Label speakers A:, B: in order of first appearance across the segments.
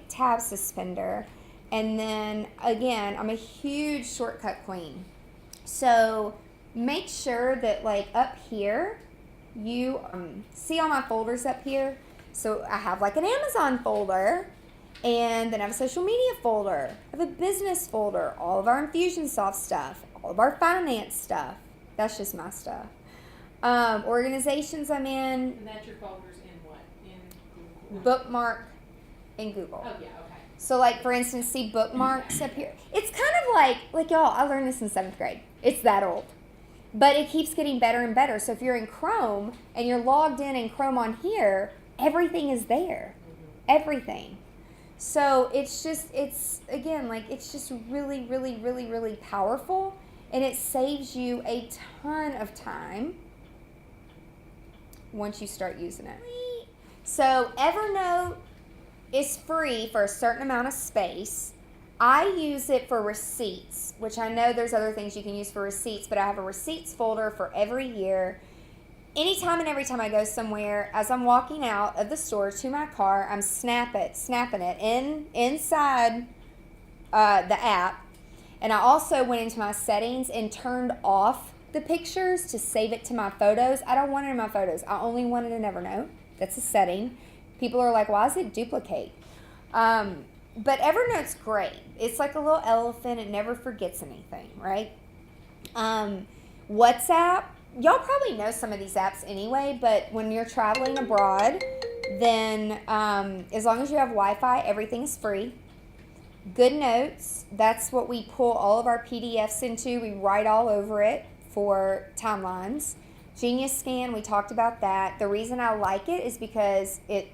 A: Tab suspender. And then again, I'm a huge shortcut queen. So make sure that like up here, you see all my folders up here. So I have like an Amazon folder, and then I have a social media folder. I have a business folder, all of our Infusionsoft stuff, all of our finance stuff. That's just my stuff. Organizations I'm in.
B: And that's your folders in what? In Google?
A: Bookmark in Google.
B: Oh, yeah, okay.
A: So like for instance, see bookmarks up here. It's kind of like y'all, I learned this in 7th grade. It's that old. But it keeps getting better and better. So if you're in Chrome and you're logged in Chrome on here, everything is there. Everything. So it's again, like it's just really, really, really, really powerful, and it saves you a ton of time once you start using it. So Evernote is free for a certain amount of space. I use it for receipts, which I know there's other things you can use for receipts, but I have a receipts folder for every year. Anytime and every time I go somewhere, as I'm walking out of the store to my car, I'm snapping it inside the app. And I also went into my settings and turned off the pictures to save it to my photos. I don't want it in my photos. I only want it in Evernote. That's a setting. People are like, why does it duplicate? But Evernote's great. It's like a little elephant. It never forgets anything, right? WhatsApp. Y'all probably know some of these apps anyway, but when you're traveling abroad, then as long as you have Wi-Fi, everything's free. GoodNotes, that's what we pull all of our PDFs into. We write all over it for timelines. Genius Scan, we talked about that. The reason I like it is because it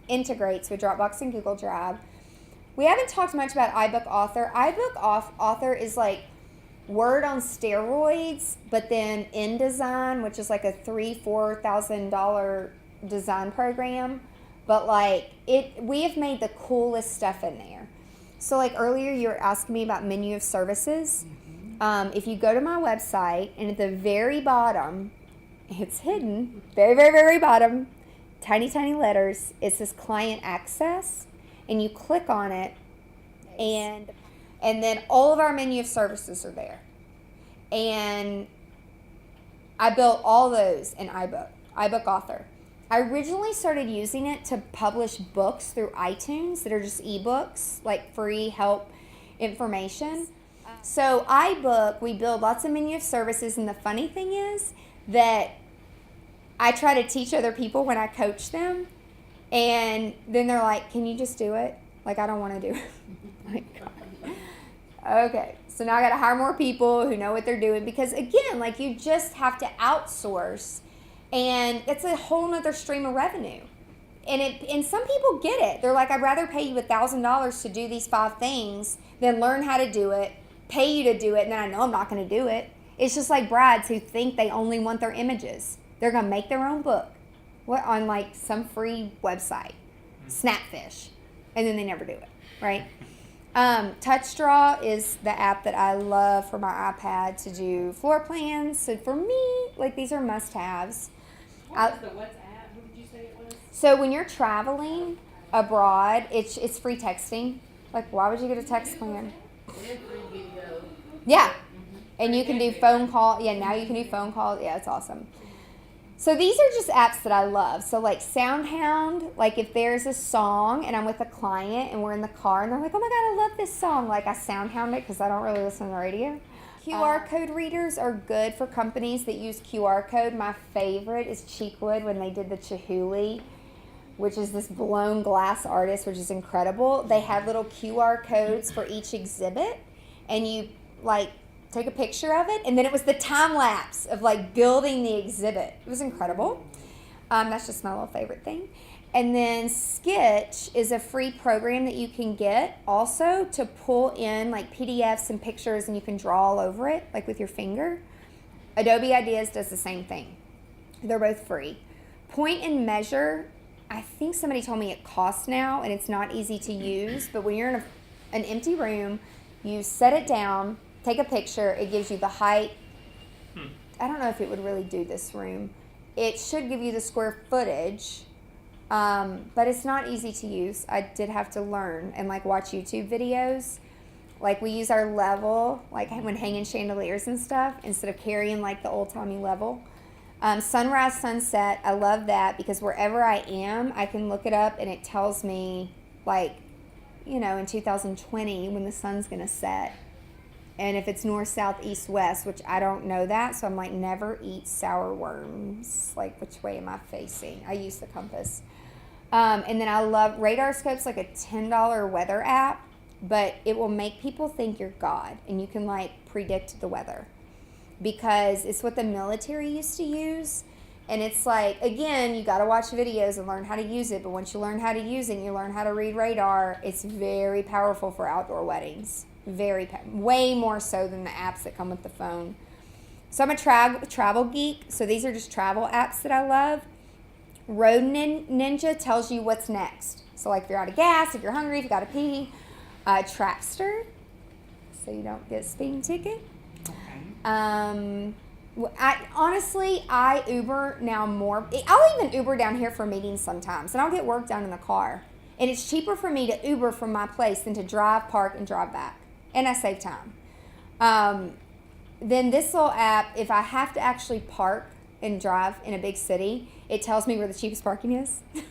A: integrates with Dropbox and Google Drive. We haven't talked much about iBook Author. iBook Author is like Word on steroids, but then InDesign, which is like a $3,000-$4,000 design program. But like we have made the coolest stuff in there. So like earlier you were asking me about menu of services. If you go to my website, and at the very bottom, it's hidden, very, very, very bottom, tiny, tiny letters, it says client access, and you click on it, and then all of our menu of services are there. And I built all those in iBook Author. I originally started using it to publish books through iTunes that are just ebooks, like free help information. So iBook, we build lots of menu of services, and the funny thing is that I try to teach other people when I coach them, and then they're like, can you just do it? Like, I don't want to do it. Like, okay, so now I got to hire more people who know what they're doing, because again, like, you just have to outsource, and it's a whole nother stream of revenue. And some people get it. They're like, I'd rather pay you $1,000 to do these 5 things than learn how to do it, pay you to do it, and then I know I'm not going to do it. It's just like brides who think they only want their images. They're going to make their own book on like some free website, Snapfish, and then they never do it, right? TouchDraw is the app that I love for my iPad to do floor plans. So for me, like, these are must-haves.
B: What was the WhatsApp? What did you say it was?
A: So when you're traveling abroad, it's free texting. Like, why would you get a text plan?
B: And free video.
A: Yeah. And you can do phone call. Yeah, now you can do phone calls. Yeah, it's awesome. So these are just apps that I love. So like SoundHound, like if there's a song and I'm with a client and we're in the car and they're like, oh my God, I love this song. Like I SoundHound it because I don't really listen to the radio. QR code readers are good for companies that use QR code. My favorite is Cheekwood when they did the Chihuly, which is this blown glass artist, which is incredible. They had little QR codes for each exhibit, and you like take a picture of it, and then it was the time lapse of like building the exhibit. It was incredible. That's just my little favorite thing. And then Skitch is a free program that you can get also to pull in like PDFs and pictures, and you can draw all over it like with your finger. Adobe Ideas does the same thing. They're both free. Point and Measure, I think somebody told me it costs now, and it's not easy to use, but when you're in an empty room, you set it down, take a picture, it gives you the height. I don't know if it would really do this room. it should give you the square footage, but it's not easy to use. I did have to learn and like watch YouTube videos. Like we use our level, like when hanging chandeliers and stuff, instead of carrying like the old timey level. Sunrise, sunset, I love that because wherever I am, I can look it up and it tells me like, you know, in 2020 when the sun's gonna set. And if it's north, south, east, west, which I don't know that, so I'm like, never eat sour worms. Like, which way am I facing? I use the compass. And then I love Radar Scope's like a $10 weather app, but it will make people think you're God, and you can like predict the weather because it's what the military used to use. And it's like, again, you got to watch videos and learn how to use it. But once you learn how to use it, you learn how to read radar. It's very powerful for outdoor weddings. Way more so than the apps that come with the phone. So I'm a travel geek. So these are just travel apps that I love. Road Ninja tells you what's next. So like if you're out of gas, if you're hungry, if you got to pee. Trapster, so you don't get a speeding ticket. I Uber now more. I'll even Uber down here for meetings sometimes, and I'll get work done in the car. And it's cheaper for me to Uber from my place than to drive, park, and drive back. And I save time. Then this little app, if I have to actually park and drive in a big city, it tells me where the cheapest parking is.
C: I think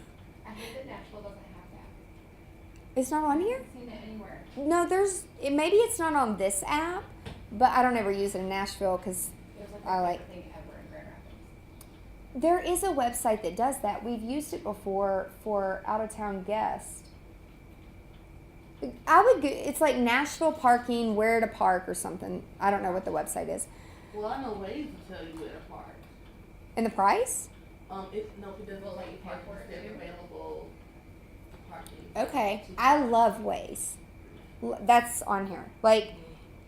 C: that Nashville doesn't have that.
A: It's not on here?
C: I haven't seen it anywhere.
A: No, maybe it's not on this app, but I don't ever use it in Nashville because
C: There's like
A: I
C: a
A: like.
C: thing ever in Grand Rapids.
A: There is a website that does that. We've used it before for out-of-town guests. It's like Nashville parking, where to park or something. I don't know what the website is.
B: Well, I know ways to tell you where to park.
A: And the price?
B: If it doesn't let you park for it, available parking.
A: Okay. I love Waze. That's on here. Like,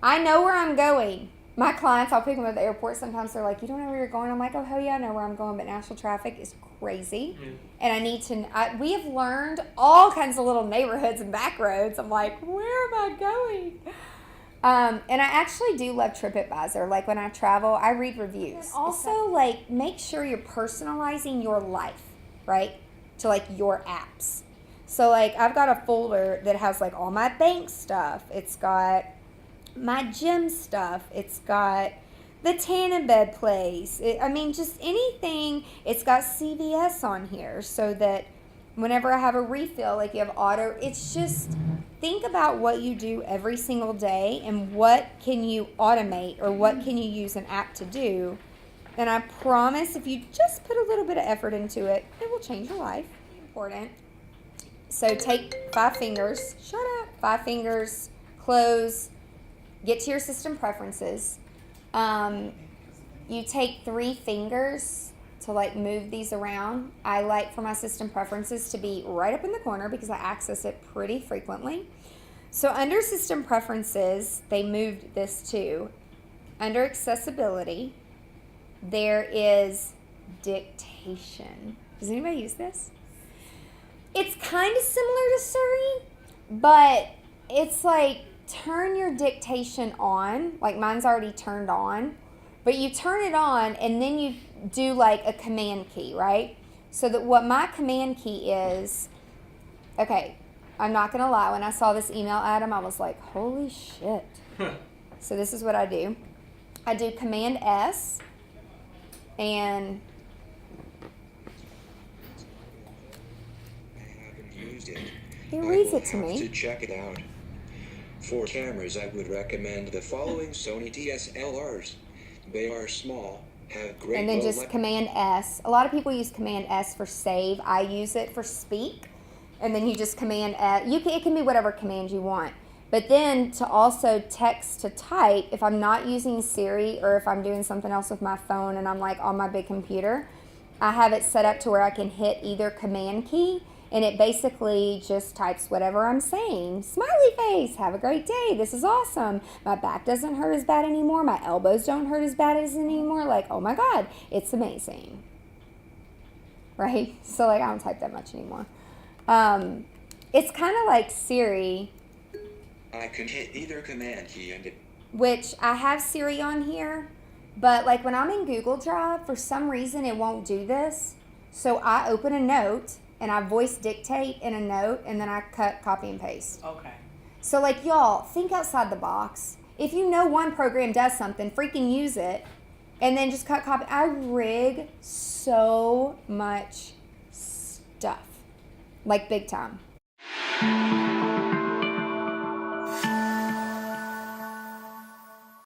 A: I know where I'm going. My clients, I'll pick them at the airport. Sometimes they're like, you don't know where you're going? I'm like, oh, hell yeah, I know where I'm going. But national traffic is crazy.
D: Yeah.
A: And I need to, we have learned all kinds of little neighborhoods and back roads. I'm like, where am I going? And I actually do love TripAdvisor. Like when I travel, I read reviews. And also, like, make sure you're personalizing your life, right? To like your apps. So like I've got a folder that has like all my bank stuff. It's got my gym stuff. It's got the tanning bed place. Just anything. It's got CVS on here so that whenever I have a refill, like you have auto, it's just think about what you do every single day and what can you automate or what can you use an app to do. And I promise if you just put a little bit of effort into it, it will change your life. Important. So take 5 fingers, 5 fingers, close, get to your system preferences. You take 3 fingers to like move these around. I like for my system preferences to be right up in the corner because I access it pretty frequently. So under system preferences, they moved this too. Under accessibility, there is dictation. Does anybody use this? It's kind of similar to Siri, but it's like turn your dictation on. Like mine's already turned on, but you turn it on and then you do like a command key, right? So that what my command key is, okay, I'm not going to lie. When I saw this email, Adam, I was like, holy shit. So this is what I do. I do Command S and he reads it to me.
E: To check it out. For cameras, I would recommend the following Sony DSLRs. They are small, have great
A: and then
E: low
A: just
E: light.
A: Command S. A lot of people use Command S for save. I use it for speak. And then you just Command S. It can be whatever command you want. But then to also text to type, if I'm not using Siri or if I'm doing something else with my phone and I'm like on my big computer, I have it set up to where I can hit either command key and it basically just types whatever I'm saying. Smiley face, have a great day, this is awesome. My back doesn't hurt as bad anymore. My elbows don't hurt as bad as anymore. Like, oh my God, it's amazing. Right? So like I don't type that much anymore. It's kind of like Siri.
E: I can hit either command key and it...
A: Which I have Siri on here, But like when I'm in Google Drive, for some reason it won't do this. So I open a note and I voice dictate in a note and then I cut, copy, and paste.
D: Okay.
A: So like y'all, think outside the box. If you know one program does something, freaking use it and then just cut, copy. I rig so much stuff. Like big time.